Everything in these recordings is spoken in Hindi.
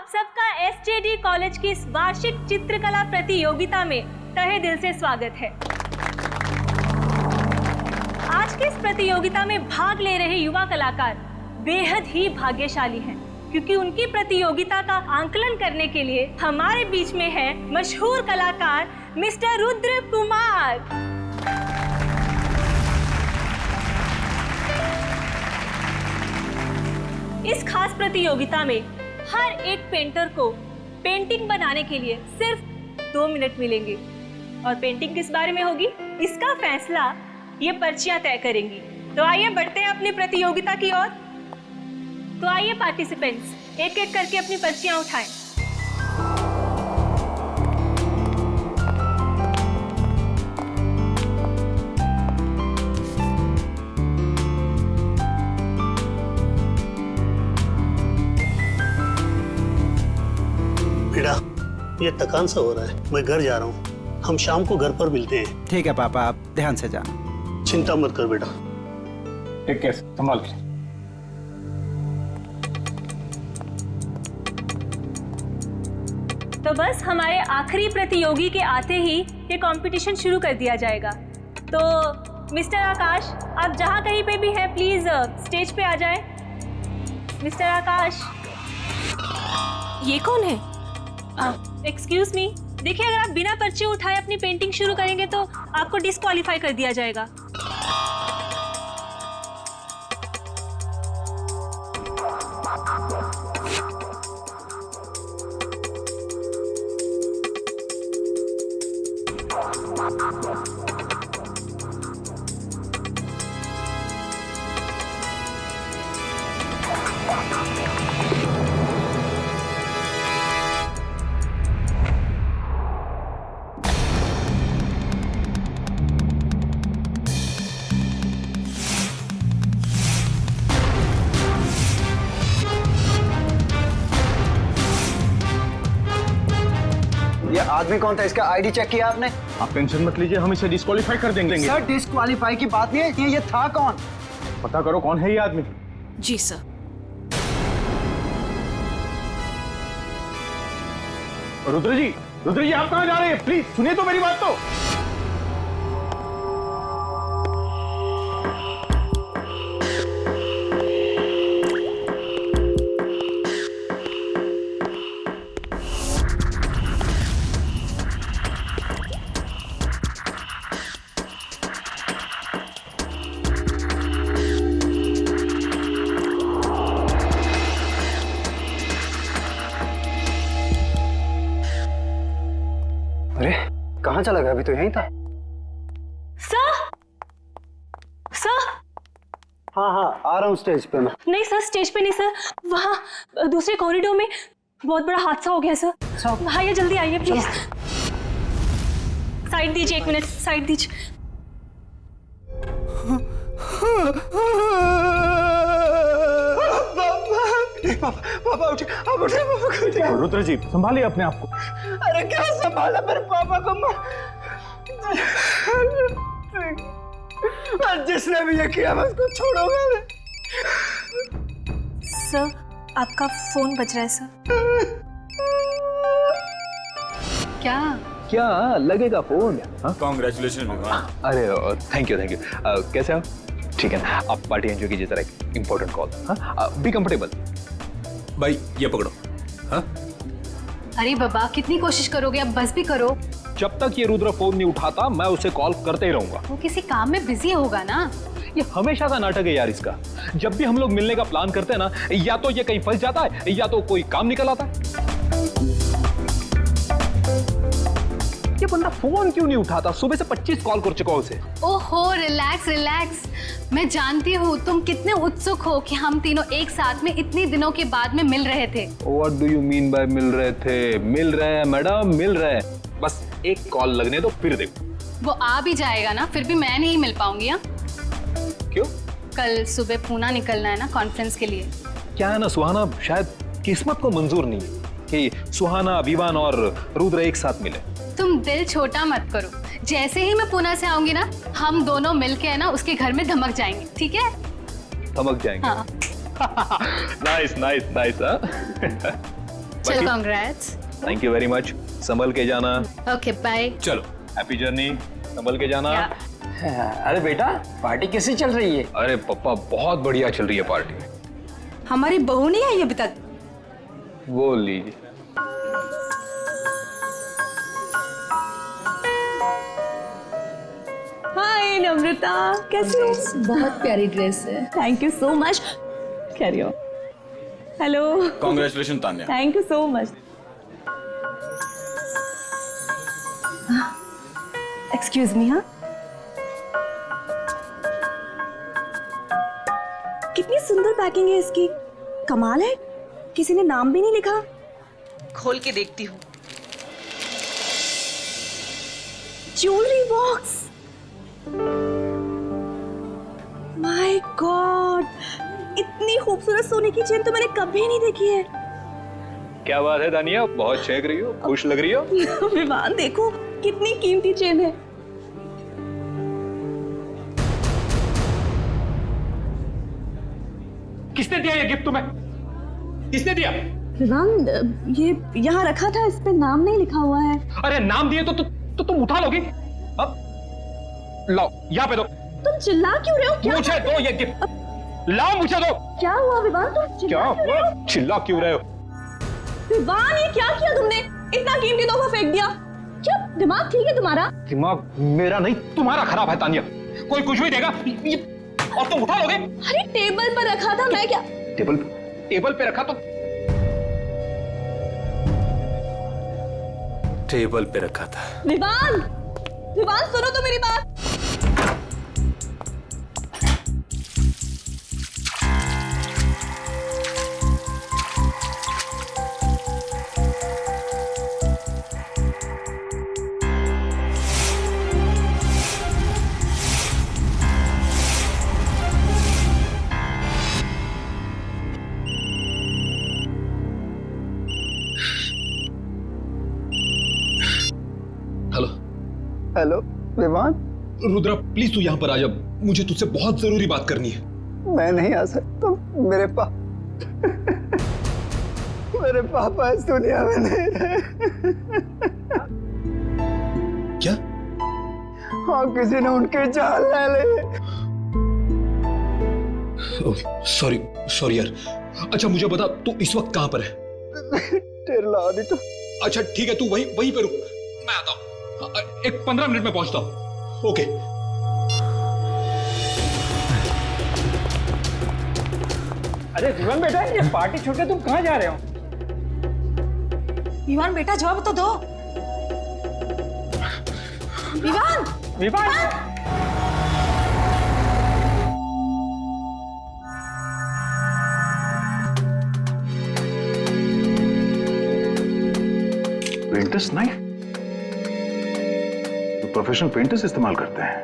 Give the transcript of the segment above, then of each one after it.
आप सबका एसजेडी कॉलेज की इस वार्षिक चित्रकला प्रतियोगिता में तहे दिल से स्वागत है। आज की इस प्रतियोगिता में भाग ले रहे युवा कलाकार बेहद ही भाग्यशाली हैं, क्योंकि उनकी प्रतियोगिता का आंकलन करने के लिए हमारे बीच में है मशहूर कलाकार मिस्टर रुद्र कुमार। इस खास प्रतियोगिता में हर एक पेंटर को पेंटिंग बनाने के लिए सिर्फ 2 मिनट मिलेंगे और पेंटिंग किस बारे में होगी इसका फैसला ये पर्चियां तय करेंगी। तो आइए बढ़ते हैं अपनी प्रतियोगिता की ओर। तो आइए पार्टिसिपेंट्स एक एक करके अपनी पर्चियां उठाएं। बेटा, ये थकान सा हो रहा है, मैं घर जा रहा हूँ। हम शाम को घर पर मिलते हैं। ठीक है पापा, आप ध्यान से जाना। चिंता मत कर बेटा। ठीक है, संभाल के। तो बस हमारे आखिरी प्रतियोगी के आते ही ये कंपटीशन शुरू कर दिया जाएगा। तो मिस्टर आकाश, आप जहाँ कहीं पे भी हैं प्लीज स्टेज पे आ जाएं। मिस्टर आकाश। ये कौन है? एक्सक्यूज मी, देखिए अगर आप बिना पर्ची उठाए अपनी पेंटिंग शुरू करेंगे तो आपको डिस्क्वालीफाई कर दिया जाएगा। ये आदमी कौन था? इसका आईडी चेक किया आपने? आप टेंशन मत लीजिए, हम इसे डिस्क्वालीफाई कर देंगे। सर, डिस्क्वालीफाई की बात नहीं है, ये था कौन? पता करो कौन है ये आदमी। जी सर। रुद्र जी आप कहाँ जा रहे हैं? प्लीज सुनिए तो मेरी बात तो। अरे कहाँ चला गया? अभी तो यहीं था। सर, हाँ, आ रहा हूँ स्टेज पे मैं। नहीं सर, स्टेज पे नहीं सर, वहाँ दूसरे कॉरिडोर में बहुत बड़ा हादसा हो गया सर। आइए जल्दी आइए प्लीज। साइड दीजिए, 1 मिनट साइड दीजिए। पापा उठे, आप उठे, पापा को उठे। रुद्र जी संभालिए अपने आप को। अरे क्या संभाला मेरे पापा को? जिसने भी ये किया मैं उसको छोड़ूंगा नहीं। सर, आपका फोन बज रहा है सर। क्या लगेगा फोन? कांग्रेचुलेशन भगवान। अरे थैंक यू कैसे हो? ठीक है ना, आप पार्टी एंजॉय कीजिए, जरा एक इंपॉर्टेंट कॉल। हाँ, बी कंफर्टेबल। भाई ये पकड़ो। हाँ अरे बाबा, कितनी कोशिश करोगे? अब बस भी करो। जब तक ये रुद्र फोन नहीं उठाता मैं उसे कॉल करते ही रहूंगा। वो किसी काम में बिजी होगा ना। ये हमेशा का नाटक है यार इसका। जब भी हम लोग मिलने का प्लान करते हैं ना, या तो ये कहीं फंस जाता है या तो कोई काम निकल आता है। ये बंदा फोन क्यों नहीं उठाता? सुबह से 25 कॉल कर चुका हूं उसे। ओहो, रिलैक्स। मैं जानती हूँ तुम कितने उत्सुक हो कि हम तीनों एक साथ में इतने दिनों के बाद में मिल रहे थे। What do you mean by मिल रहे थे? मिल रहे हैं मैडम, मिल रहे हैं। बस एक कॉल लगने दो, फिर देखो। वो आ भी जाएगा ना, फिर भी मैं नहीं मिल पाऊंगी। हाँ, क्यों? कल सुबह पूना निकलना है ना कॉन्फ्रेंस के लिए। क्या है ना सुहाना, शायद किस्मत को मंजूर नहीं है कि सुहाना, अभिमान और रुद्र एक साथ मिले। तुम दिल छोटा मत करो। जैसे ही मैं पुणे से आऊंगी ना, हम दोनों मिलके है ना उसके घर में धमक जाएंगे, ठीक है? धमक जाएंगे। हाँ। नाइस। चलो congrats. Thank you very much. संभल के जाना। Okay bye. चलो हैप्पी जर्नी। संभल के जाना। अरे बेटा पार्टी कैसी चल रही है? अरे पापा बहुत बढ़िया चल रही है पार्टी। हमारी बहू नहीं आई अभी तक। वो लीजिए। हाय नम्रता, कैसी हो? बहुत प्यारी ड्रेस है। Thank you so much. Carry on. Hello. Congratulation Tanya. Thank you so much. Excuse me. हाँ, कितनी सुंदर पैकिंग है इसकी। कमाल है, किसी ने नाम भी नहीं लिखा। खोल के देखती हूँ। Jewellery box. माय गॉड, इतनी खूबसूरत सोने की चेन तो मैंने कभी नहीं देखी है। क्या बात है दानिया, बहुत चहक रही हो, खुश लग रही हो। विवान देखो कितनी कीमती चेन है। किसने दिया ये गिफ्ट तुम्हें? किसने दिया? विवान, ये यहाँ रखा था, इस पे नाम नहीं लिखा हुआ है। अरे नाम दिए तो तुम उठा लोगी। अब लाओ, यहाँ पे दो। तुम चिल्ला क्यों रहे हो? क्या मुझे दो ये गिफ्ट, लाओ मुझे दो। क्या हुआ विवान, तुम क्या चिल्ला क्यों रहे हो? विवान, ये क्या किया तुमने? इतना कीमती तोहफा फेंक दिया। क्या दिमाग ठीक है तुम्हारा? दिमाग मेरा नहीं तुम्हारा खराब है तानिया। कोई कुछ भी देगा और तुम उठा लोगे। अरे टेबल पर रखा था, मैं क्या? टेबल पे रखा तो टेबल पे रखा था। विवान, विवान सुनो तो मेरी बात। हेलो। हेलो विमान, रुद्रा प्लीज तू यहाँ पर आ जा, मुझे तुझसे बहुत जरूरी बात करनी है। मैं नहीं आ सकता। मेरे पापा इस दुनिया में नहीं रहे। क्या? हाँ, किसी ने उनकी जान ले ली। सॉरी यार। अच्छा मुझे बता, तू इस वक्त कहाँ पर है? टेरला तो। अच्छा ठीक है, तू वहीं पे रुक, मैं आता हूँ। एक 15 मिनट में पहुंचता हूँ। ओके। अरे विमान बेटा, ये पार्टी छोड़ के तुम कहाँ जा रहे हो? विवान बेटा जवाब तो दो। विवान, विमान, पेंटर्स नाइफ तो प्रोफेशनल पेंटर्स इस्तेमाल करते हैं।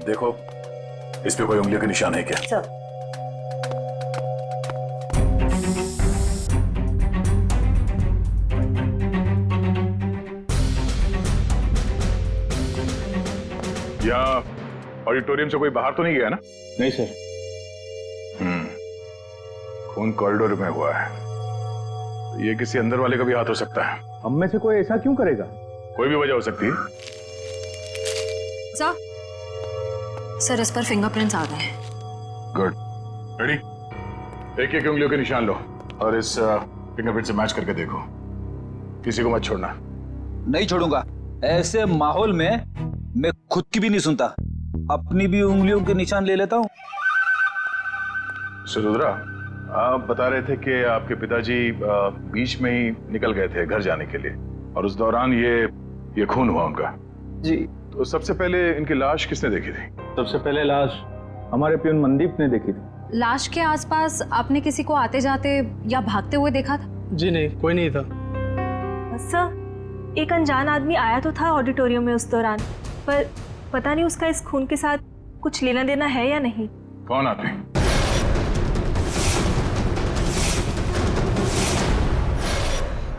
देखो इस पे कोई उंगलियों के निशान है क्या? सर, यहाँ ऑडिटोरियम से कोई बाहर तो नहीं गया ना? नहीं सर। खून कॉरिडोर में हुआ है, तो ये किसी अंदर वाले का भी हाथ हो सकता है। हम में से कोई ऐसा क्यों करेगा? कोई भी वजह हो सकती है। सर इस पर फिंगरप्रिंट्स आ गए हैं। Good, ready? एक एक उंगलियों के निशान लो और इस फिंगरप्रिंट से मैच करके देखो। किसी को मत छोड़ना। नहीं छोड़ूंगा। ऐसे माहौल में मैं खुद की भी नहीं सुनता, अपनी भी उंगलियों के निशान ले लेता हूँ। रुद्रा, आप बता रहे थे कि आपके पिताजी बीच में ही निकल गए थे घर जाने के लिए और उस दौरान ये खून हुआ उनका। जी। तो सबसे पहले इनकी लाश किसने देखी थी? सबसे पहले लाश हमारे प्यून मनदीप ने देखी थी। लाश के आसपास आपने किसी को आते जाते या भागते हुए देखा था? जी नहीं, कोई नहीं था। सर, एक अनजान आदमी आया तो था ऑडिटोरियम में उस दौरान, पर पता नहीं उसका इस खून के साथ कुछ लेना देना है या नहीं। कौन आदमी?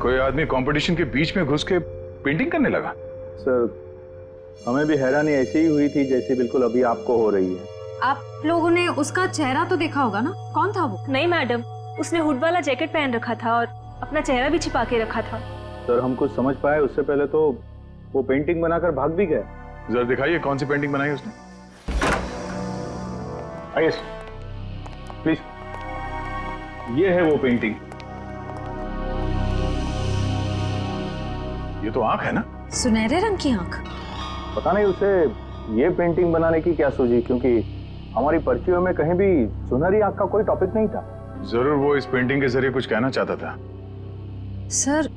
कोई आदमी कंपटीशन के बीच में घुस के पेंटिंग करने लगा? सर हमें भी हैरानी ऐसी ही हुई थी जैसे बिल्कुल अभी आपको हो रही है। आप लोगों ने उसका चेहरा तो देखा होगा ना, कौन था वो? नहीं मैडम, उसने हुड वाला जैकेट पहन रखा था और अपना चेहरा भी छिपा के रखा था। सर हम कुछ समझ पाए उससे पहले तो वो पेंटिंग बनाकर भाग भी गए। जरा दिखाइए कौन सी पेंटिंग बनाई उसने। आइए प्लीज, ये है वो पेंटिंग। ये तो आंख है ना? सुनहरे रंग की आंख। पता नहीं उसे ये पेंटिंग बनाने की क्या सूझी, क्योंकि हमारी पर्चियों में कहीं भी सुनहरी आंख का कोई टॉपिक नहीं था। जरूर वो इस पेंटिंग के जरिए कुछ कहना चाहता था। सर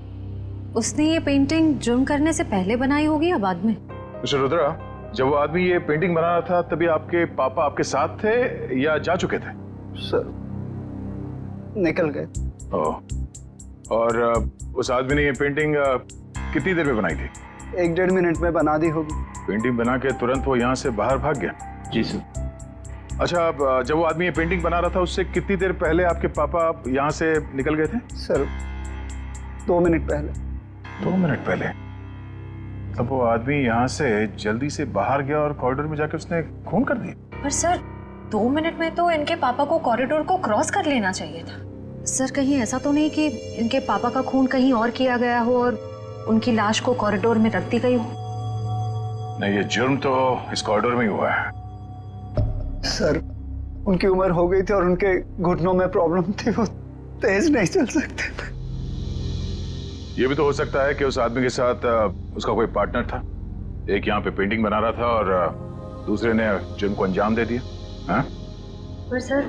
उसने ये पेंटिंग जुर्म करने से पहले बनाई होगी या बाद में? मिस्टर रुद्रा, जब वो आदमी ये पेंटिंग बना रहा था तभी आपके पापा आपके साथ थे या जा चुके थे? सर निकल गए। ओह। और उस आदमी ने ये पेंटिंग कितनी देर में बनाई थी? 1-1.5 मिनट में बना दी होगी। पेंटिंग बना के तुरंत वो यहाँ से बाहर भाग गया? जी सर। अच्छा, अब जब वो आदमी ये पेंटिंग बना रहा था उससे कितनी देर पहले आपके पापा यहाँ से निकल गए थे? सर 2 मिनट पहले। 2 मिनट पहले? तब वो आदमी यहाँ से जल्दी से बाहर गया और कॉरिडोर में जाके उसने खून कर दी। पर सर 2 मिनट में तो इनके पापा को कॉरिडोर को क्रॉस कर लेना चाहिए था। सर कहीं ऐसा तो नहीं कि इनके पापा का खून कहीं और किया गया हो और उनकी लाश को कॉरिडोर में रख दी गई हो? नहीं, ये जुर्म तो इस कॉरिडोर में ही हुआ है। सर उनकी उम्र हो गई थी और उनके घुटनों में प्रॉब्लम थी, वो तेज नहीं चल सकते थे। ये भी तो हो सकता है कि उस आदमी के साथ उसका कोई पार्टनर था। एक यहाँ पे पेंटिंग बना रहा था और दूसरे ने जुर्म को अंजाम दे दिया। हाँ? पर सर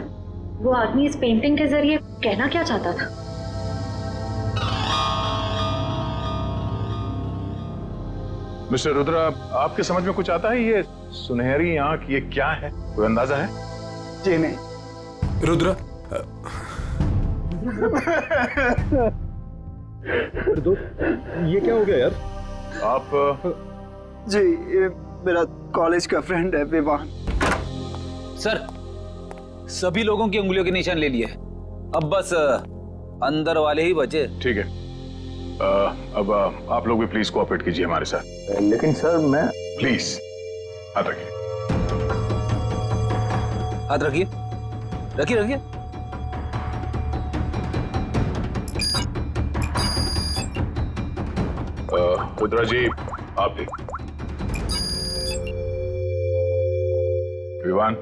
वो आदमी इस पेंटिंग के जरिए कहना क्या चाहता था? मिस्टर रुद्रा, आपके समझ में कुछ आता है? ये सुनहरी आंख ये क्या है? कोई अंदाजा है? जी नहीं। रुद्रा, ये क्या हो गया यार? आप जी ये मेरा कॉलेज का फ्रेंड है विवान। सर सभी लोगों की उंगलियों के निशान ले लिए, अब बस अंदर वाले ही बचे। ठीक है, अब आप लोग भी प्लीज कोऑपरेट कीजिए हमारे साथ। लेकिन सर मैं प्लीज हाथ रखिए। हाथ रखिए, रखिए रखिए। रुद्रा जी, आप भी। विवान,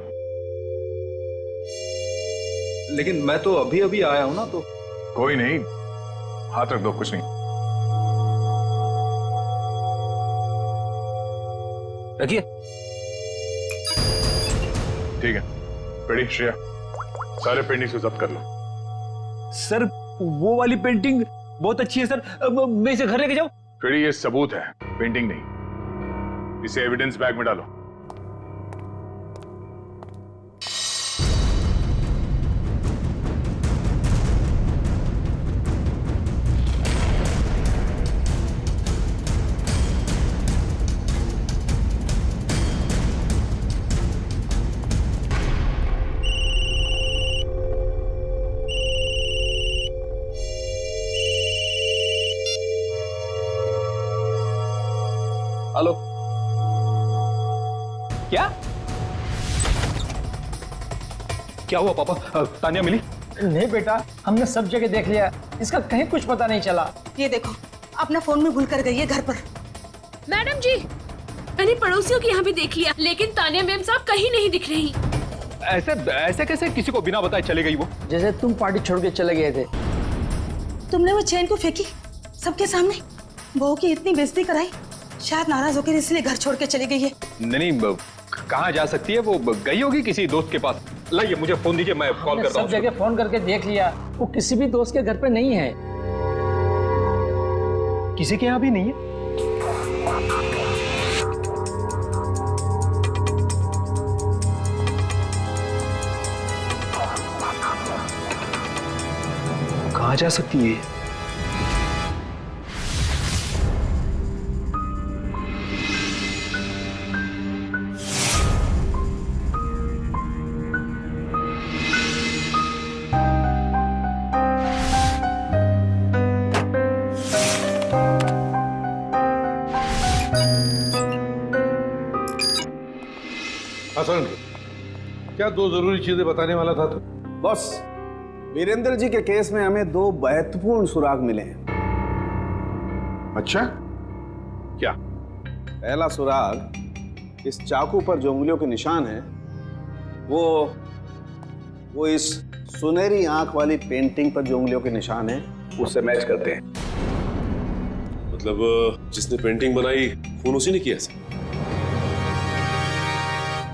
लेकिन मैं तो अभी अभी आया हूं ना, तो कोई नहीं, हाथ रख दो, कुछ नहीं। रखिए। ठीक है, रेडी श्रेया, सारे पेंटिंग्स को जब्त कर लो। सर वो वाली पेंटिंग बहुत अच्छी है सर, मैं इसे घर लेके जाऊं? रेडी, ये सबूत है, पेंटिंग नहीं। इसे एविडेंस बैग में डालो। हेलो, क्या क्या हुआ पापा? तानिया मिली? नहीं बेटा, हमने सब जगह देख लिया, इसका कहीं कुछ पता नहीं चला। ये देखो, अपना फोन में भूल कर गई है घर पर। मैडम जी, मैंने पड़ोसियों के यहाँ भी देख लिया, लेकिन तानिया मैम साहब कहीं नहीं दिख रही। ऐसे ऐसे कैसे किसी को बिना बताए चले गई वो? जैसे तुम पार्टी छोड़ के चले गए थे। तुमने वो चेन को फेंकी सबके सामने, बहू की इतनी बेइज्जती कराई, शायद नाराज होकर इसलिए घर छोड़ के चली गई है। नहीं, कहाँ जा सकती है वो? गई होगी किसी दोस्त के पास। लाइए मुझे फोन दीजिए, मैं कॉल करता हूँ। सब जगह फोन करके देख लिया, वो किसी भी दोस्त के घर पे नहीं है। किसी के यहाँ भी नहीं है? कहाँ जा सकती है? हसन, क्या 2 जरूरी चीजें बताने वाला था तू? बॉस वीरेंद्र जी के केस में हमें 2 महत्वपूर्ण सुराग मिले हैं। अच्छा, क्या? पहला सुराग, इस चाकू पर जो उंगलियों के निशान हैं, वो इस सुनहरी आंख वाली पेंटिंग पर जो उंगलियों के निशान हैं उससे मैच करते हैं। मतलब जिसने पेंटिंग बनाई खून उसी ने किया सर?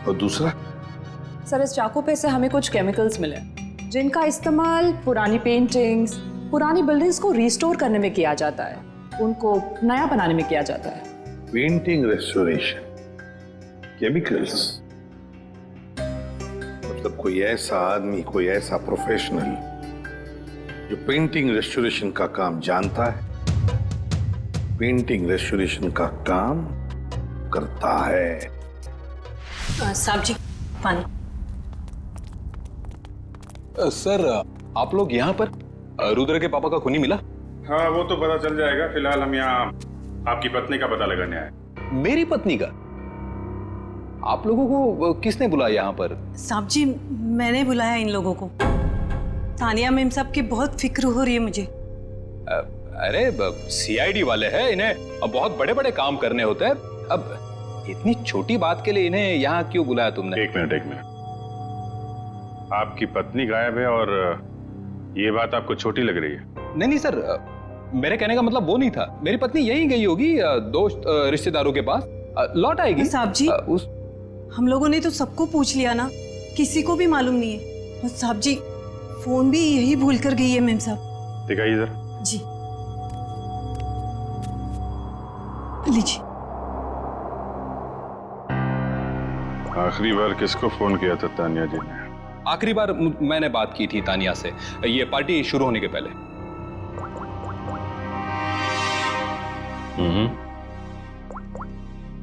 और दूसरा? सर, इस चाकू पे से हमें कुछ केमिकल्स मिले जिनका इस्तेमाल पुरानी पेंटिंग्स, पुरानी बिल्डिंग्स को रिस्टोर करने में किया जाता है, उनको नया बनाने में किया जाता है। पेंटिंग रेस्टोरेशन, केमिकल्स, मतलब कोई ऐसा आदमी, कोई ऐसा प्रोफेशनल जो पेंटिंग रेस्टोरेशन का काम जानता है, पेंटिंग रेस्टोरेशन का काम करता है। साहब जी, पानी। सर, आप लोग यहाँ पर? रुद्र के पापा का खूनी मिला? हाँ, वो तो पता चल जाएगा। फिलहाल हम यहाँ आपकी पत्नी का पता लगाने आए। मेरी पत्नी का? आप लोगों को किसने बुलाया यहाँ पर? साहब जी, मैंने बुलाया इन लोगों को। तानिया मैम साहब की बहुत फिक्र हो रही है मुझे। अरे सीआईडी वाले हैं, इन्हें अब बहुत बड़े बड़े काम करने होते हैं। अब इतनी छोटी बात के लिए इन्हें यहाँ क्यों बुलाया तुमने? एक मिनट। आपकी पत्नी गायब है और ये बात आपको छोटी लग रही है? नहीं सर, मेरे कहने का मतलब वो नहीं था। मेरी पत्नी यहीं गई होगी दोस्त रिश्तेदारों के पास, लौट आएगी। साहब जी, हम लोगों ने तो सबको पूछ लिया ना, किसी को भी मालूम नहीं है। और साहब जी, फोन भी यही भूल कर गई है मैम साहब। दिखाइए इधर। जी लीजिए। आखिरी बार किसको फोन किया था तानिया जी ने? आखिरी बार मैंने बात की थी तानिया से, ये पार्टी शुरू होने के पहले।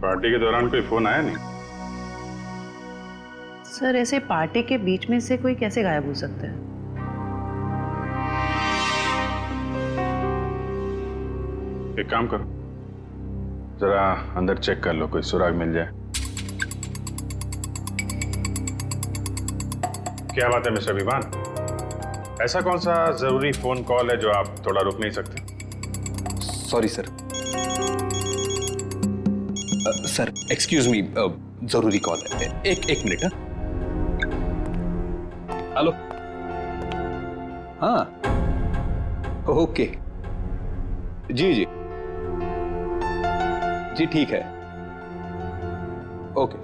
पार्टी के दौरान कोई फोन आया नहीं? सर, ऐसे पार्टी के बीच में से कोई कैसे गायब हो सकता है? एक काम करो, जरा अंदर चेक कर लो, कोई सुराग मिल जाए। क्या बात है मिस्टर विवान, ऐसा कौन सा जरूरी फोन कॉल है जो आप थोड़ा रुक नहीं सकते? Sorry sir. Sir excuse me, जरूरी कॉल है। एक मिनट। हेलो। हाँ, ओके, जी ठीक है, ओके।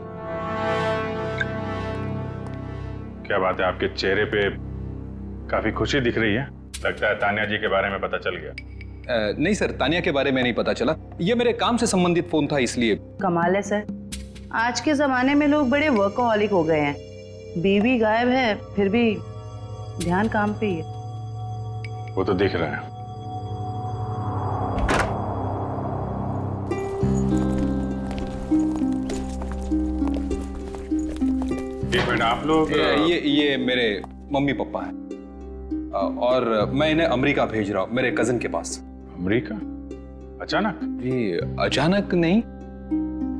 क्या बात है, आपके चेहरे पे काफी खुशी दिख रही है। लगता है तानिया जी के बारे में पता चल गया। नहीं सर, तानिया के बारे में नहीं पता चला। ये मेरे काम से संबंधित फोन था, इसलिए। कमाल है सर, आज के जमाने में लोग बड़े वर्कहॉलिक हो गए हैं। बीवी गायब है, फिर भी ध्यान काम पे ही है। वो तो दिख रहा है। एक मिनट, आप लोग? ये मेरे मम्मी पापा हैं और मैं इन्हें अमेरिका भेज रहा हूँ, मेरे कजिन के पास। अमेरिका? अचानक? जी अचानक नहीं,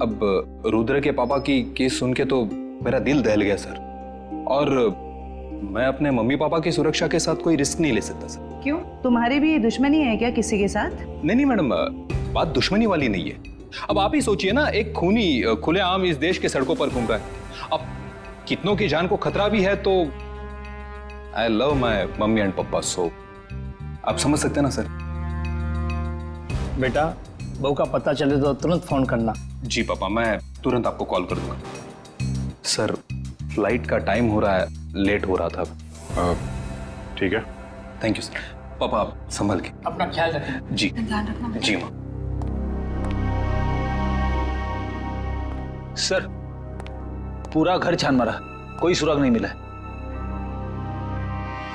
अब रुद्र के पापा की केस सुन के तो मेरा दिल दहल गया सर, और मैं अपने मम्मी पापा की सुरक्षा के साथ कोई रिस्क नहीं ले सकता सर। क्यों, तुम्हारी भी दुश्मनी है क्या किसी के साथ? नहीं मैडम, बात दुश्मनी वाली नहीं है। अब आप ही सोचिए ना, एक खूनी खुलेआम इस देश के सड़कों पर घूम रहा है। अब कितनों की जान को खतरा भी है, तो I love my mummy and पापा, सो आप समझ सकते हैं ना सर। बेटा, बहू का पता चले तो तुरंत फोन करना। जी पापा, मैं तुरंत आपको कॉल कर दूंगा। सर फ्लाइट का टाइम हो रहा है, लेट हो रहा था। ठीक है, थैंक यू सर। पापा आप संभल के अपना ख्याल रखें। जी जी माँ। सर पूरा घर छान मारा, कोई सुराग नहीं मिला है।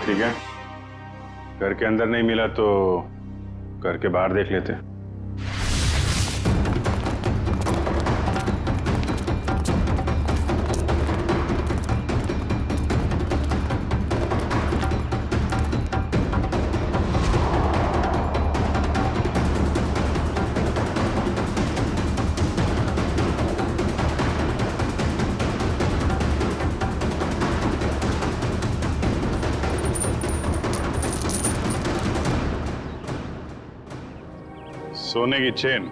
ठीक है, घर के अंदर नहीं मिला तो घर के बाहर देख लेते हैं। सोने की चेन।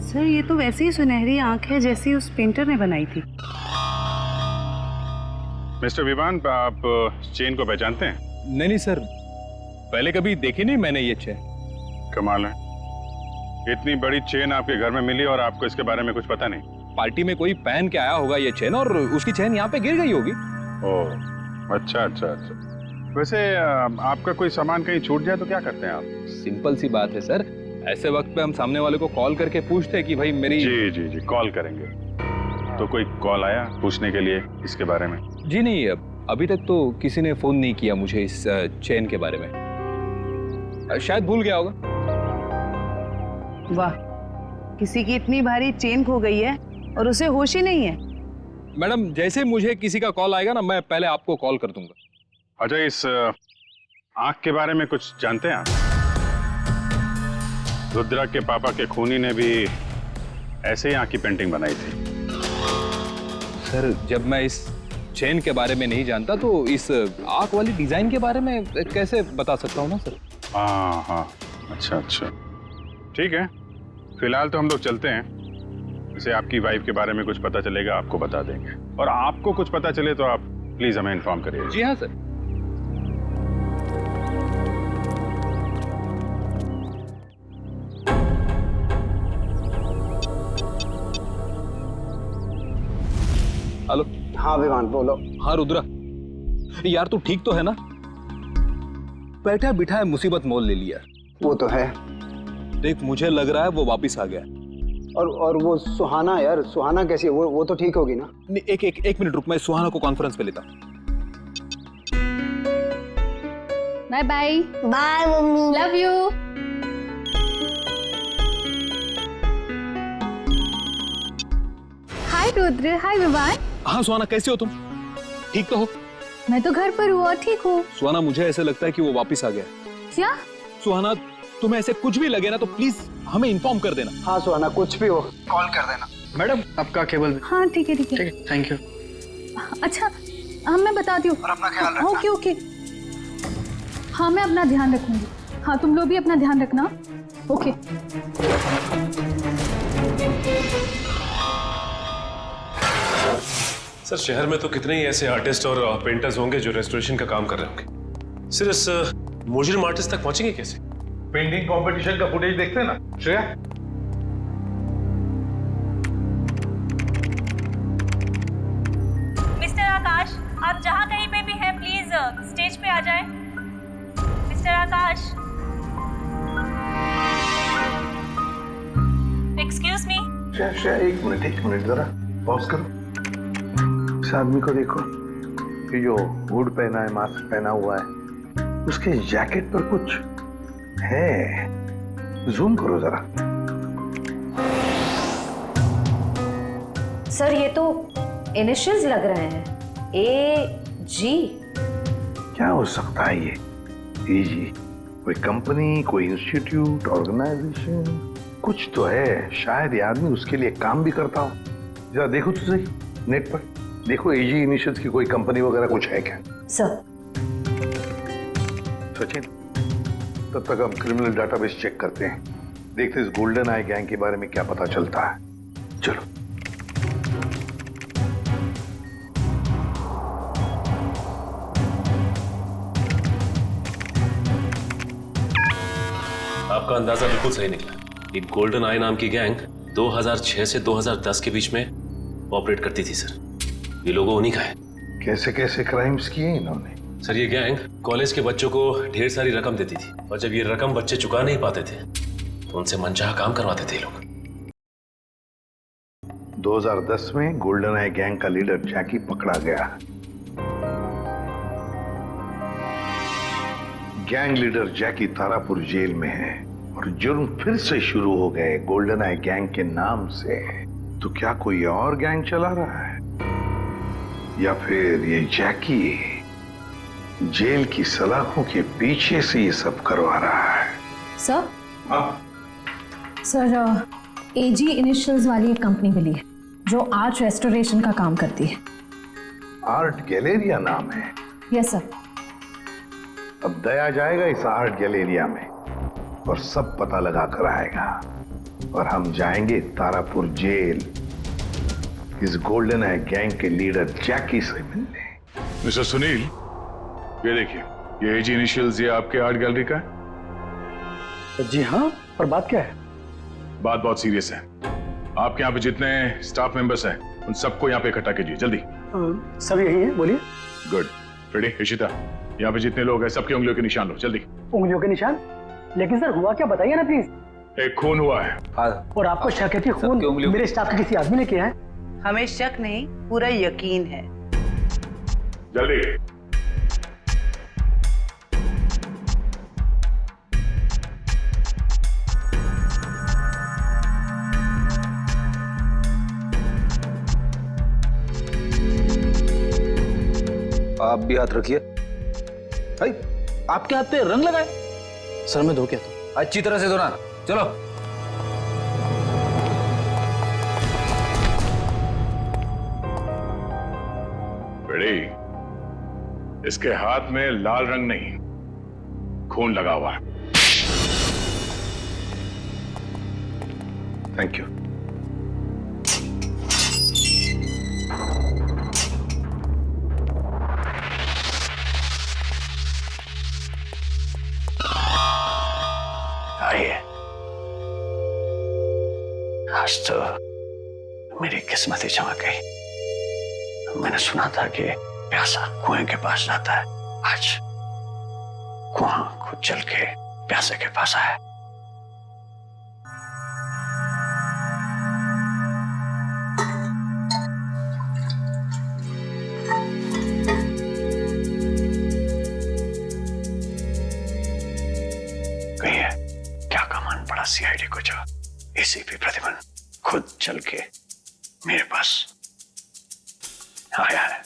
सर ये तो वैसी ही सुनहरी आंख है जैसी उस पेंटर ने बनाई थी। मिस्टर विवान, आप चेन को पहचानते हैं? नहीं नहीं सर, पहले कभी देखी नहीं मैंने ये चेन। कमाल है, इतनी बड़ी चेन आपके घर में मिली और आपको इसके बारे में कुछ पता नहीं? पार्टी में कोई पहन के आया होगा ये चेन और उसकी चेन यहाँ पे गिर गई होगी। ओह, अच्छा अच्छा अच्छा। वैसे आपका कोई सामान कहीं छूट जाए तो क्या करते हैं आप? सिंपल सी बात है सर, ऐसे वक्त पे हम सामने वाले को कॉल करके पूछते हैं कि भाई मेरी। जी जी जी, कॉल करेंगे। तो कोई कॉल आया पूछने के लिए इसके बारे में? जी नहीं, अभी तक तो किसी ने फोन नहीं किया मुझे इस चेन के बारे में, शायद भूल गया होगा। वाह, किसी की इतनी भारी चेन खो गई है और उसे होश ही नहीं है। मैडम, जैसे मुझे किसी का कॉल आएगा ना, मैं पहले आपको कॉल कर दूंगा। अच्छा, इस आंख के बारे में कुछ जानते हैं आप? रुद्रा के पापा के खूनी ने भी ऐसे ही आंख की पेंटिंग बनाई थी। सर, जब मैं इस चेन के बारे में नहीं जानता तो इस आंख वाली डिजाइन के बारे में कैसे बता सकता हूँ ना सर। हाँ हाँ, अच्छा अच्छा, ठीक है। फिलहाल तो हम लोग चलते हैं। जैसे आपकी वाइफ के बारे में कुछ पता चलेगा आपको बता देंगे, और आपको कुछ पता चले तो आप प्लीज हमें इन्फॉर्म करिए। जी हाँ सर। हेलो। हाँ विवान, बोलो। हाँ रुद्रा, यार तू ठीक तो है ना? बैठा बिठा है मुसीबत मोल ले लिया। वो तो है। देख, मुझे लग रहा है वो वापिस आ गया। और वो सुहाना, यार सुहाना कैसी है? वो तो ठीक होगी ना? एक मिनट रुक, मैं सुहाना को कॉन्फ्रेंस पे लेता। Bye bye. Bye mummy, love you. Hi Rudra, hi Vivaan. हाँ सुहाना, कैसे हो तुम? ठीक तो हो? मैं तो घर पर हूँ और ठीक हूँ। सुहाना, मुझे ऐसे लगता है कि वो वापिस आ गया। क्या? सुहाना, तुम्हें ऐसे कुछ भी लगे ना तो प्लीज हमें इन्फॉर्म कर देना। हाँ सुहाना, कुछ भी हो कॉल कर देना। मैडम, आपका केबल। हाँ ठीक है ठीक है। Thank you. अच्छा, हाँ मैं बताती हूँ। और अपना ख्याल रखना। Okay okay. हाँ मैं अपना ध्यान रखूंगी। हाँ तुम लोग भी अपना ध्यान रखना। ओके। सर, शहर में तो कितने ही ऐसे आर्टिस्ट और पेंटर्स होंगे जो रेस्टोरेशन का काम कर रहे होंगे। सिर्फ इस मुजरिम आर्टिस्ट तक पहुंचेंगे कैसे? पेंटिंग कंपटीशन का फुटेज देखते हैं ना श्रेया? मिस्टर आकाश, आप जहाँ कहीं पे भी हैं प्लीज स्टेज पे आ जाएं। मिस्टर आकाश, एक्सक्यूज मी। श्रेया, एक मिनट जरा पॉज करो। इस आदमी को देखो, ये जो हुड पहना है, मास्क पहना हुआ है, उसके जैकेट पर कुछ है। जूम करो जरा। सर ये तो इनिशियल्स लग रहे हैं, AG। क्या हो सकता है ये? AG? कोई कंपनी, कोई इंस्टीट्यूट, ऑर्गेनाइजेशन, कुछ तो है। शायद ये आदमी उसके लिए काम भी करता हो। जरा देखो तो सही नेट पर, देखो AG इनिशियल्स की कोई कंपनी वगैरह कुछ है क्या? सर। सचिन, तब तक हम क्रिमिनल डाटाबेस चेक करते हैं, देखते इस गोल्डन आई गैंग के बारे में क्या पता चलता है। चलो। आपका अंदाजा बिल्कुल सही निकला। ये गोल्डन आई नाम की गैंग 2006 से 2010 के बीच में ऑपरेट करती थी सर। ये लोगों उन्हीं का है। कैसे कैसे क्राइम्स किए इन्होंने? सर, ये गैंग कॉलेज के बच्चों को ढेर सारी रकम देती थी, और जब ये रकम बच्चे चुका नहीं पाते थे तो उनसे मनचाहा काम करवाते थे लोग। 2010 में गोल्डन आई गैंग का लीडर जैकी पकड़ा गया। गैंग लीडर जैकी तारापुर जेल में है और जुर्म फिर से शुरू हो गए गोल्डन आई गैंग के नाम से। तो क्या कोई और गैंग चला रहा है, या फिर ये जैकी जेल की सलाखों के पीछे से ये सब करवा रहा है? सर। हाँ सर, AG इनिशियल्स वाली एक कंपनी मिली है जो आर्ट रेस्टोरेशन का काम करती है। आर्ट गैलेरिया नाम है? Yes sir. अब दया जाएगा इस आर्ट गैलेरिया में और सब पता लगा कर आएगा और हम जाएंगे तारापुर जेल इस गोल्डन आई गैंग के लीडर जैकी से मिलने। मिस्टर सुनील, ये देखिए, ये एज इनिशियल्स ये आपके आर्ट गैलरी का है? जी हाँ, पर बात क्या है? बात बहुत सीरियस है। आपके यहाँ पे जितने स्टाफ मेंबर्स हैं उन सबको यहाँ पे इकट्ठा कीजिए जल्दी। सब यही है, बोलिए। गुड। रेडी? इशिता, यहाँ पे जितने लोग हैं सबकी उंगलियों के निशान लो जल्दी। उंगलियों के निशान? लेकिन सर हुआ क्या, बताइए ना प्लीज। एक खून हुआ है। और आपको शक है कि खून मेरे स्टाफ के किसी आदमी ने किया है? हमें शक नहीं, पूरा यकीन है। जल्दी। आप भी हाथ रखिए। भाई, आपके हाथ पे रंग लगाए? सर मैं धो के आता हूं। अच्छी तरह से धोना। चलो। बेड़ी, इसके हाथ में लाल रंग नहीं, खून लगा हुआ है। Thank you. आइए, आज तो मेरी किस्मत ही चमक गई। मैंने सुना था कि प्यासा कुएं के पास जाता है, आज कुआं खुद चल के प्यासे के पास आया। कहिए, क्या कमान पड़ा सीआईडी को जो एसीपी प्रतिमन खुद चल के मेरे पास आया है?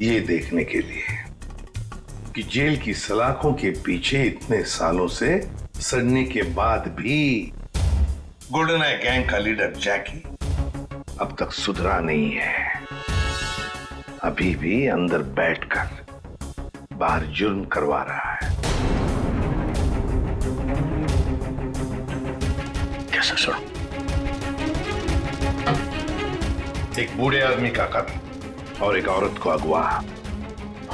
ये देखने के लिए कि जेल की सलाखों के पीछे इतने सालों से सड़ने के बाद भी गोल्डन आई गैंग का लीडर जैकी अब तक सुधरा नहीं है। अभी भी अंदर बैठकर बाहर जुर्म करवा रहा है। कैसे सुनो? एक बूढ़े आदमी का कत्ल और एक औरत को अगवा।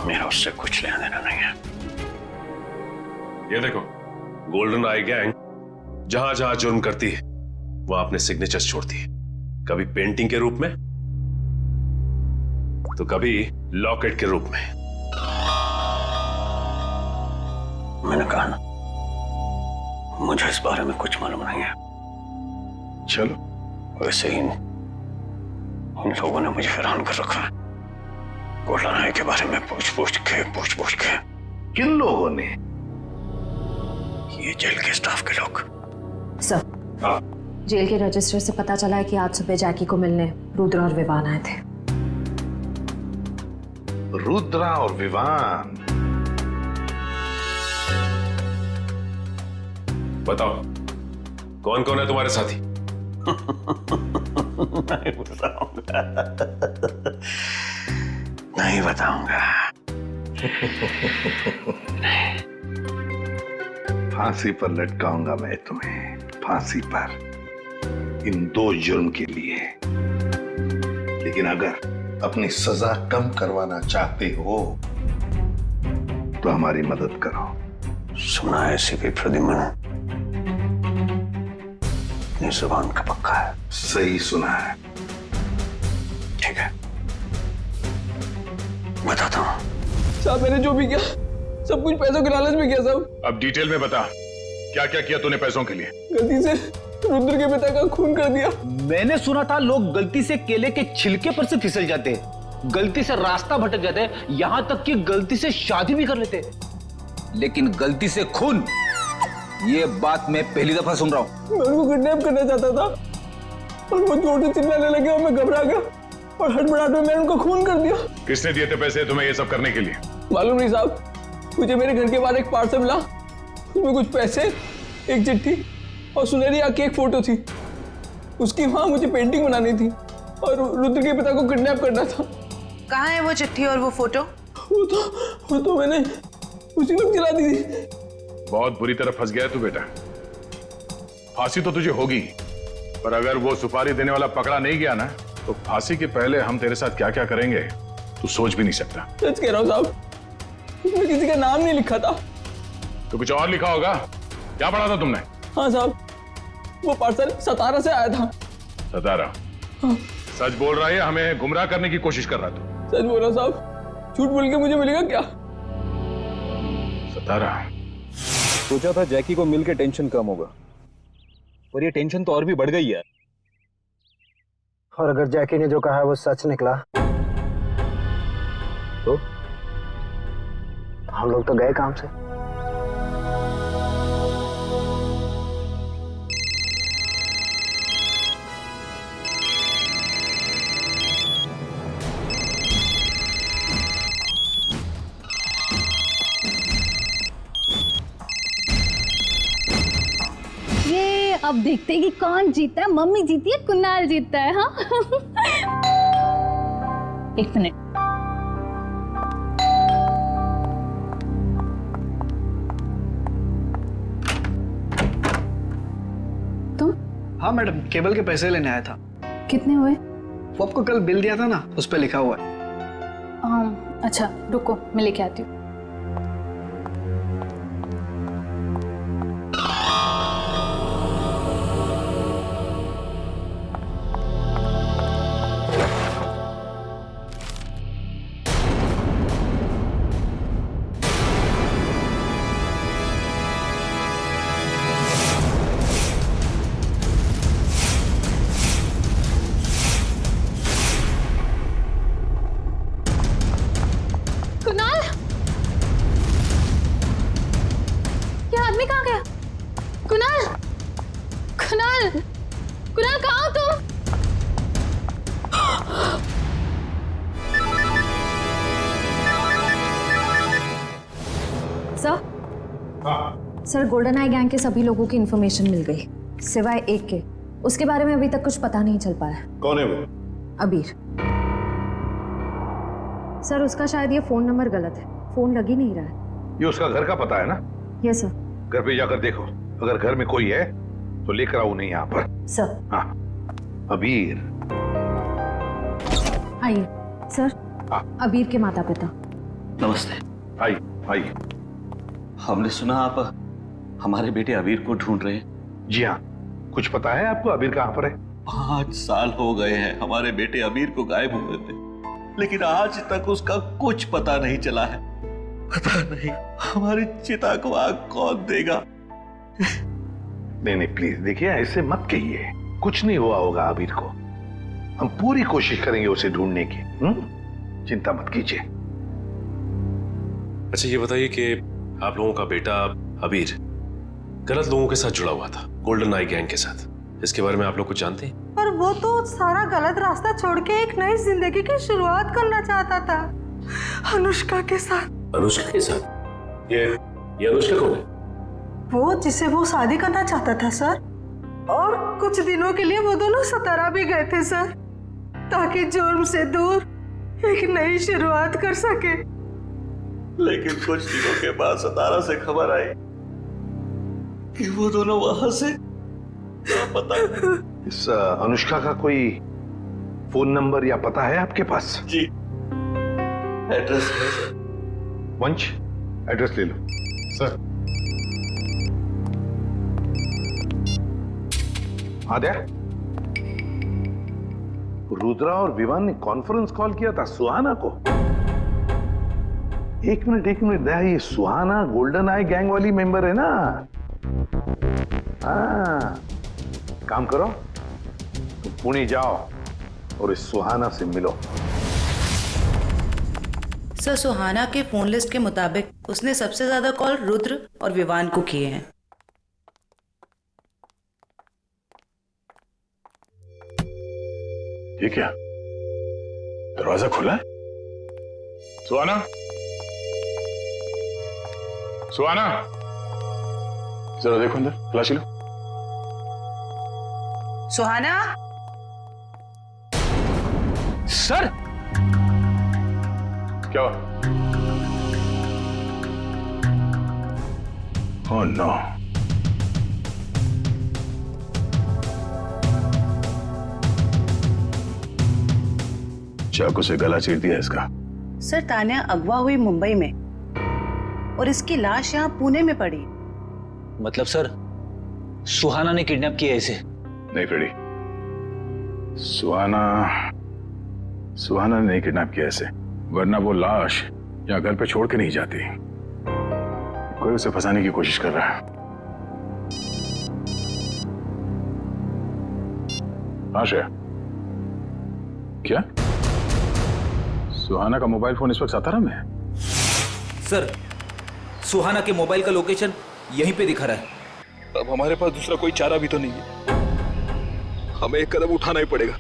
मेरा उससे कुछ लेना देना नहीं है। ये देखो, गोल्डन आई गैंग जहां जहां जुर्म करती है वहां अपने सिग्नेचर्स छोड़ती है, कभी पेंटिंग के रूप में तो कभी लॉकेट के रूप में। मैंने कहा ना, मुझे इस बारे में कुछ मालूम नहीं है। चलो। वैसे ही इन लोगों ने मुझे हैरान कर रखा है। गोल्डन आई के बारे में पूछ पूछ के। किन लोगों ने? ये जेल के स्टाफ के लोग। सर, जेल के रजिस्टर से पता चला है कि आज सुबह जैकी को मिलने रुद्रा और विवान आए थे। रुद्रा और विवान? बताओ, कौन कौन है तुम्हारे साथी? नहीं बताऊंगा, नहीं बताऊंगा। फांसी पर लटकाऊंगा मैं तुम्हें, फांसी पर, इन 2 जुर्म के लिए। लेकिन अगर अपनी सजा कम करवाना चाहते हो तो हमारी मदद करो। सुना है एसीपी प्रद्युमन अपनी जुबान का पक्का है। सही सुना है। ठीक है, बताता हूँ। साहब, मैंने जो भी किया सब कुछ पैसों के लालच में किया साहब। अब डिटेल में बता, क्या क्या किया तूने पैसों के लिए? गलती से रुद्र के पिता का खून कर दिया। मैंने सुना था लोग गलती से केले के छिलके पर से फिसल जाते, गलती से रास्ता भटक जाते, यहां तक कि गलती से शादी भी कर लेते, लेकिन गलती से खून, ये बात मैं पहली दफा सुन रहा हूं। मैं उनको किडनैप करना चाहता था और वो जोर से चिल्लाने लगे और मैं घबरा गया और हड़बड़ाहट में मैंने उनको खून कर दिया। किसने दिए थे पैसे तुम्हें ये सब करने के लिए? मालूम नहीं साहब, मुझे मेरे घर के बाहर एक पार्सल मिला, उसमें कुछ पैसे, एक चिट्ठी और सुनहरी आंख की एक फोटो थी। उसकी वहां मुझे पेंटिंग बनानी थी और रुद्र के पिता को किडनैप करना था। कहाँ है वो चिट्ठी और वो फोटो? वो तो मैंने उसी वक्त जला दी थी। बहुत बुरी तरह फंस गया है तू बेटा। फांसी तो तुझे होगी, पर अगर वो सुपारी देने वाला पकड़ा नहीं गया ना, तो फांसी के पहले हम तेरे साथ क्या क्या करेंगे तू सोच भी नहीं सकता। सच कह रहा हूँ साहब, उसमें किसी का नाम नहीं लिखा था। तो कुछ और लिखा होगा। क्या पढ़ा था तुमने? हाँ साहब, वो पार्सल सतारा से आया था। सतारा? हाँ। सच बोल रहा है, हमें गुमराह करने की कोशिश कर रहा तू? सच बोल रहा साहब, झूठ बोल के मुझे मिलेगा क्या? सतारा? सोचा था जैकी को मिलके टेंशन कम होगा, और ये टेंशन तो और भी बढ़ गई है। और अगर जैकी ने जो कहा है वो सच निकला तो हम लोग तो गए काम से। ये अब देखते हैं कि कौन जीता है, मम्मी जीती है कुणाल जीतता है। हाँ एक मिनट। तुम? हाँ मैडम, केबल के पैसे लेने आया था। कितने हुए? वो आपको कल बिल दिया था ना, उस पर लिखा हुआ है। अच्छा रुको, मैं लेके आती हूँ। कुणाल, ये आदमी कहाँ गया? कुणाल, कुणाल, कुणाल कहाँ हो तुम? सर, सर गोल्डन आई गैंग के सभी लोगों की इंफॉर्मेशन मिल गई, सिवाय एक के। उसके बारे में अभी तक कुछ पता नहीं चल पाया। कौन है वो? अबीर। सर उसका शायद ये फोन नंबर गलत है, फोन लग ही नहीं रहा है। ये उसका घर का पता है ना? Yes sir. घर पे जाकर देखो, अगर घर में कोई है तो लेकर आओ उन्हें यहाँ पर। सर। हाँ। अबीर। आइए सर। हाँ। अबीर के माता पिता। नमस्ते। आइए आइए। हमने सुना आप हमारे बेटे अबीर को ढूंढ रहे हैं। जी हाँ, कुछ पता है आपको अबीर कहाँ पर है? 5 साल हो गए हैं हमारे बेटे अबीर को गायब हुए थे, लेकिन आज तक उसका कुछ पता नहीं चला है। पता नहीं हमारी चिता को आग कौन देगा। नहीं नहीं प्लीज देखिए, ऐसे मत कहिए, कुछ नहीं हुआ होगा अबीर को। हम पूरी कोशिश करेंगे उसे ढूंढने की। चिंता मत कीजिए। अच्छा ये बताइए कि आप लोगों का बेटा अबीर गलत लोगों के साथ जुड़ा हुआ था, गोल्डन आई गैंग के साथ, इसके बारे में आप लोग कुछ जानते हैं? पर वो तो सारा गलत रास्ता छोड़ के एक नई जिंदगी की शुरुआत करना चाहता था, अनुष्का के साथ। अनुष्का के साथ? ये अनुष्का कौन है? वो जिसे वो शादी करना चाहता था सर, और कुछ दिनों के लिए वो दोनों सतारा भी गए थे सर, ताकि जुर्म से दूर एक नई शुरुआत कर सके। लेकिन कुछ दिनों के बाद सतारा से खबर आई कि वो दोनों वहां से पता। इस अनुष्का का कोई फोन नंबर या पता है आपके पास? जी, एड्रेस है सर। वंश, एड्रेस ले लो। सर। आद्या, रुद्रा और विवान ने कॉन्फ्रेंस कॉल किया था सुहाना को। एक मिनट दया, ये सुहाना गोल्डन आई गैंग वाली मेंबर है ना? हाँ, काम करो, तुम पुणे जाओ और इस सुहाना से मिलो। सर सुहाना के फोन लिस्ट के मुताबिक उसने सबसे ज्यादा कॉल रुद्र और विवान को किए हैं। ये क्या, दरवाजा खुला है? सुहाना, सुहाना, जरा देखो अंदर, तलाशी लो। सुहाना। सर क्या हुआ? Oh no. चाकू से गला चीर दिया इसका। सर तान्या अगवा हुई मुंबई में और इसकी लाश यहाँ पुणे में पड़ी। मतलब सर सुहाना ने किडनैप किया इसे? नहीं फ्रेडी, सुहाना ने नहीं किडनैप किया इसे, वरना वो लाश यहाँ घर पे छोड़ के नहीं जाती। कोई उसे फंसाने की कोशिश कर रहा है। हाँ श्रेया, क्या सुहाना का मोबाइल फोन इस वक्त सातारा में है? सर सुहाना के मोबाइल का लोकेशन यहीं पे दिखा रहा है। अब हमारे पास दूसरा कोई चारा भी तो नहीं है, हमें एक कदम उठाना ही पड़ेगा।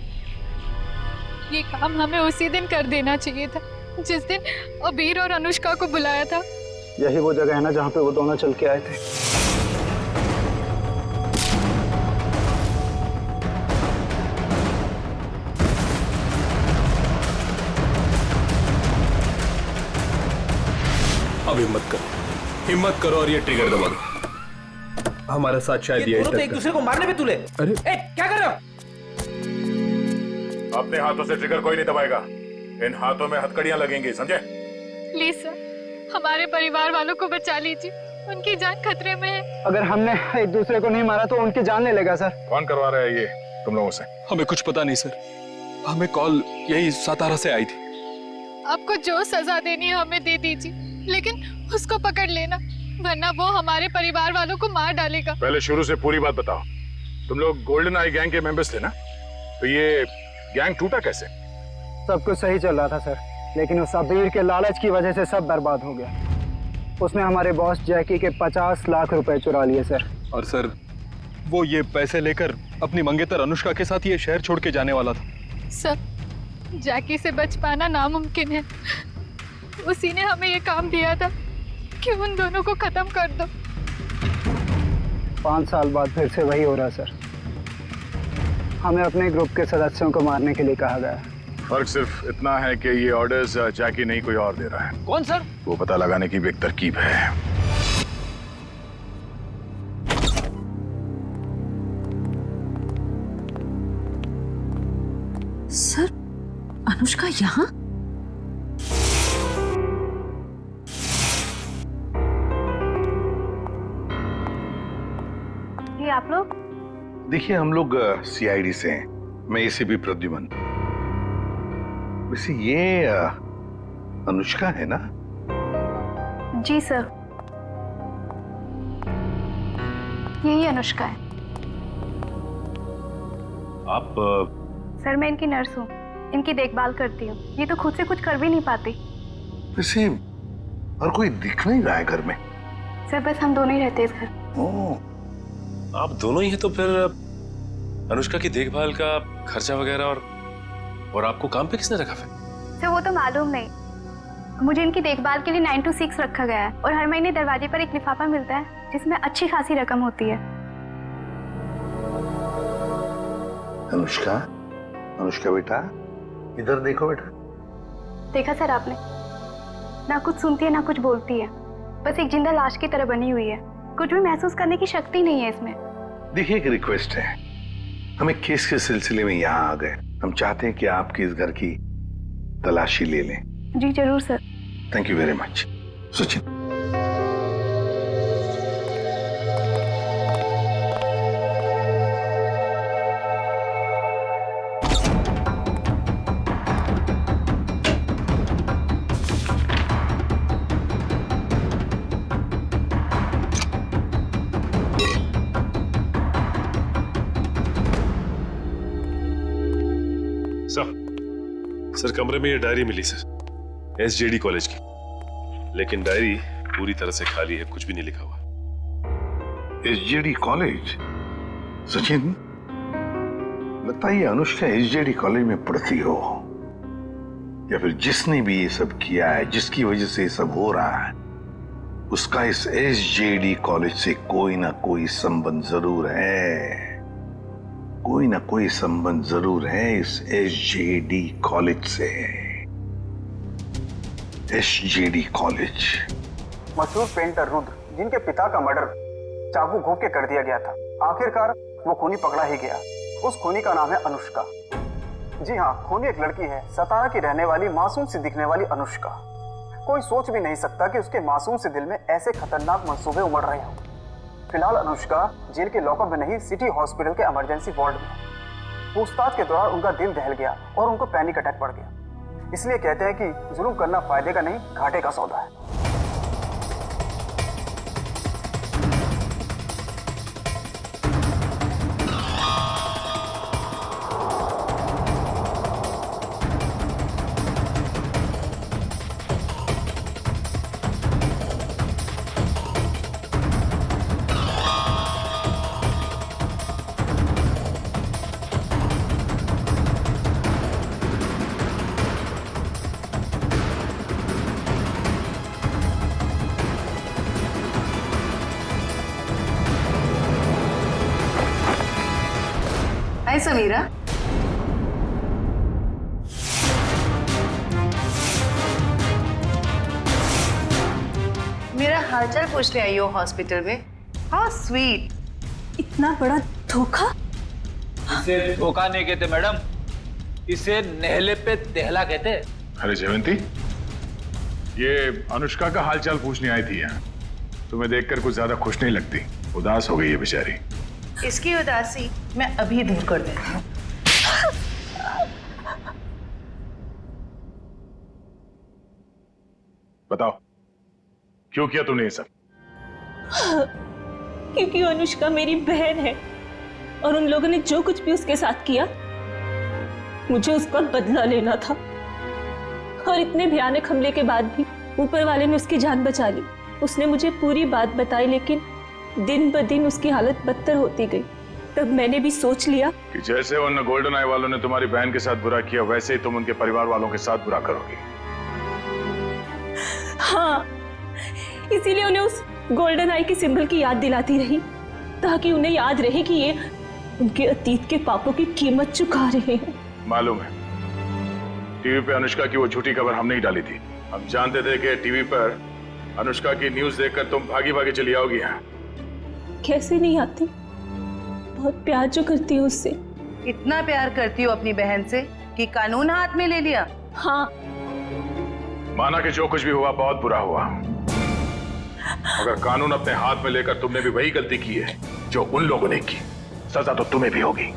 ये काम हमें उसी दिन कर देना चाहिए था जिस दिन अबीर और अनुष्का को बुलाया था। यही वो जगह है ना जहाँ पे वो दोनों चल के आए थे। अब हिम्मत करो और ये ट्रिगर दबा दो। हमारा साथ शायद ये दोनों तो एक दूसरे को मारने पे तुले। अरे क्या कर रहे हो? अपने हाथों से ट्रिगर कोई नहीं दबाएगा, इन हाथों में हथकड़ियां लगेंगी, समझे? प्लीज सर, हमारे परिवार वालों को बचा लीजिए, उनकी जान खतरे में है। अगर हमने एक दूसरे को नहीं मारा तो उनकी जान ले लेगा सर। कौन करवा रहा है ये तुम लोगों से? हमें कुछ पता नहीं सर, हमें कॉल यही सातारा से आई थी। आपको जो सजा देनी है हमें दे दीजिए, लेकिन उसको पकड़ लेना, वरना वो हमारे परिवार वालों को मार डालेगा। पहले शुरू से पूरी बात बताओ। तुम लोग गोल्डन आई गैंग के मेंबर्स थे ना? तो ये गैंग टूटा कैसे? सब कुछ सही चल रहा था सर, लेकिन उस अबीर के लालच की वजह से सब बर्बाद हो गया। उसने हमारे बॉस जैकी के 50 लाख रुपए चुरा लिए सर। और सर वो ये पैसे लेकर अपनी मंगेतर अनुष्का के साथ ये शहर छोड़ के जाने वाला था। सर जैकी से बच पाना नामुमकिन है, उसी ने हमें ये काम दिया था कि उन दोनों को खत्म कर दो। 5 साल बाद फिर से वही हो रहा सर। हमें अपने ग्रुप के सदस्यों को मारने के लिए कहा गया। फर्क सिर्फ इतना है कि ये ऑर्डर्स जैकी नहीं कोई और दे रहा है। कौन सर? वो पता लगाने की भी एक तरकीब है। सर अनुष्का यहाँ? ये आप लोग? देखिए हम लोग सीआईडी से हैं, मैं एसीपी प्रद्युमन। वैसे ये अनुष्का है ना? जी सर, यही अनुष्का है। आप सर मैं इनकी नर्स हूँ, इनकी देखभाल करती हूँ। ये तो खुद से कुछ कर भी नहीं पाती। वैसे और कोई दिख नहीं रहा है घर में। सर बस हम दोनों ही रहते हैं इस घर। आप दोनों ही हैं, तो फिर अनुष्का की देखभाल का खर्चा वगैरह और आपको काम पे किसने रखा फिर? सर वो तो मालूम नहीं, मुझे इनकी देखभाल के लिए 9 to 6 रखा गया है और हर महीने दरवाजे पर एक लिफाफा मिलता है जिसमें अच्छी खासी रकम होती है। अनुष्का, अनुष्का बेटा इधर देखो बेटा। देखा सर आपने, ना कुछ सुनती है ना कुछ बोलती है, बस एक जिंदा लाश की तरह बनी हुई है। कुछ भी महसूस करने की शक्ति नहीं है इसमें। देखिए एक रिक्वेस्ट है, हमें केस के सिलसिले में यहाँ आ गए, हम चाहते हैं कि आपके इस घर की तलाशी ले लें। जी जरूर sir. Thank you very much. Sachin. Sir कमरे में ये डायरी मिली सर, एसजेडी कॉलेज की, लेकिन डायरी पूरी तरह से खाली है, कुछ भी नहीं लिखा हुआ। SJD college? सचिन लगता है ये अनुष्का एसजेडी कॉलेज में पढ़ती हो, या फिर जिसने भी ये सब किया है, जिसकी वजह से ये सब हो रहा है, उसका इस एसजेडी कॉलेज से कोई ना कोई संबंध जरूर है। कोई ना कोई संबंध जरूर है इस एसजेडी कॉलेज से। SJD college. मशहूर पेंटर रुद्र, जिनके पिता का मर्डर चाकू घोंप के कर दिया गया था। आखिरकार वो खूनी पकड़ा ही गया। उस खूनी का नाम है अनुष्का। जी हाँ, खूनी एक लड़की है, सतारा की रहने वाली, मासूम सी दिखने वाली अनुष्का। कोई सोच भी नहीं सकता कि उसके मासूम से दिल में ऐसे खतरनाक मंसूबे उमड़ रहे हों। फिलहाल अनुष्का जेल के लॉकअप में नहीं, सिटी हॉस्पिटल के इमरजेंसी वार्ड में। पूछताछ के दौरान उनका दिल दहल गया और उनको पैनिक अटैक पड़ गया। इसलिए कहते हैं कि जुल्म करना फायदे का नहीं, घाटे का सौदा है। हाय समीरा। मेरा हालचाल पूछने आई हो हॉस्पिटल में? How sweet. इतना बड़ा धोखा। इसे धोखा नहीं कहते मैडम, इसे नहले पे दहला कहते। अरे जयवंती, ये अनुष्का का हालचाल पूछने आई थी यहाँ। तुम्हें देखकर कुछ ज्यादा खुश नहीं लगती, उदास हो गई है बेचारी। इसकी उदासी मैं अभी दूर कर देती हूँ। बताओ, क्यों किया तुमने ये सब? क्योंकि अनुष्का मेरी बहन है और उन लोगों ने जो कुछ भी उसके साथ किया, मुझे उसका बदला लेना था। और इतने भयानक हमले के बाद भी ऊपर वाले ने उसकी जान बचा ली। उसने मुझे पूरी बात बताई, लेकिन दिन ब दिन उसकी हालत बदतर होती गई। तब मैंने भी सोच लिया कि जैसे उन गोल्डन आई वालों ने तुम्हारी बहन के साथ बुरा किया, वैसे ही तुम उनके परिवार वालों के साथ बुरा करोगी। हाँ, इसीलिए उन्हें उस गोल्डन आई के सिंबल की याद दिलाती रही, ताकि उन्हें याद रहे कि ये उनके अतीत के पापों की कीमत चुका रहे हैं। मालूम है, टीवी पे अनुष्का की वो झूठी खबर हमने ही डाली थी। हम जानते थे कि टीवी पर अनुष्का की न्यूज देखकर तुम भागी भागी चली आओगी यहाँ। कैसे नहीं आती, बहुत प्यार जो करती हूँ उससे। इतना प्यार करती हो अपनी बहन से कि कानून हाथ में ले लिया? हाँ। माना कि जो कुछ भी हुआ बहुत बुरा हुआ, मगर कानून अपने हाथ में लेकर तुमने भी वही गलती की है जो उन लोगों ने की। सजा तो तुम्हें भी होगी।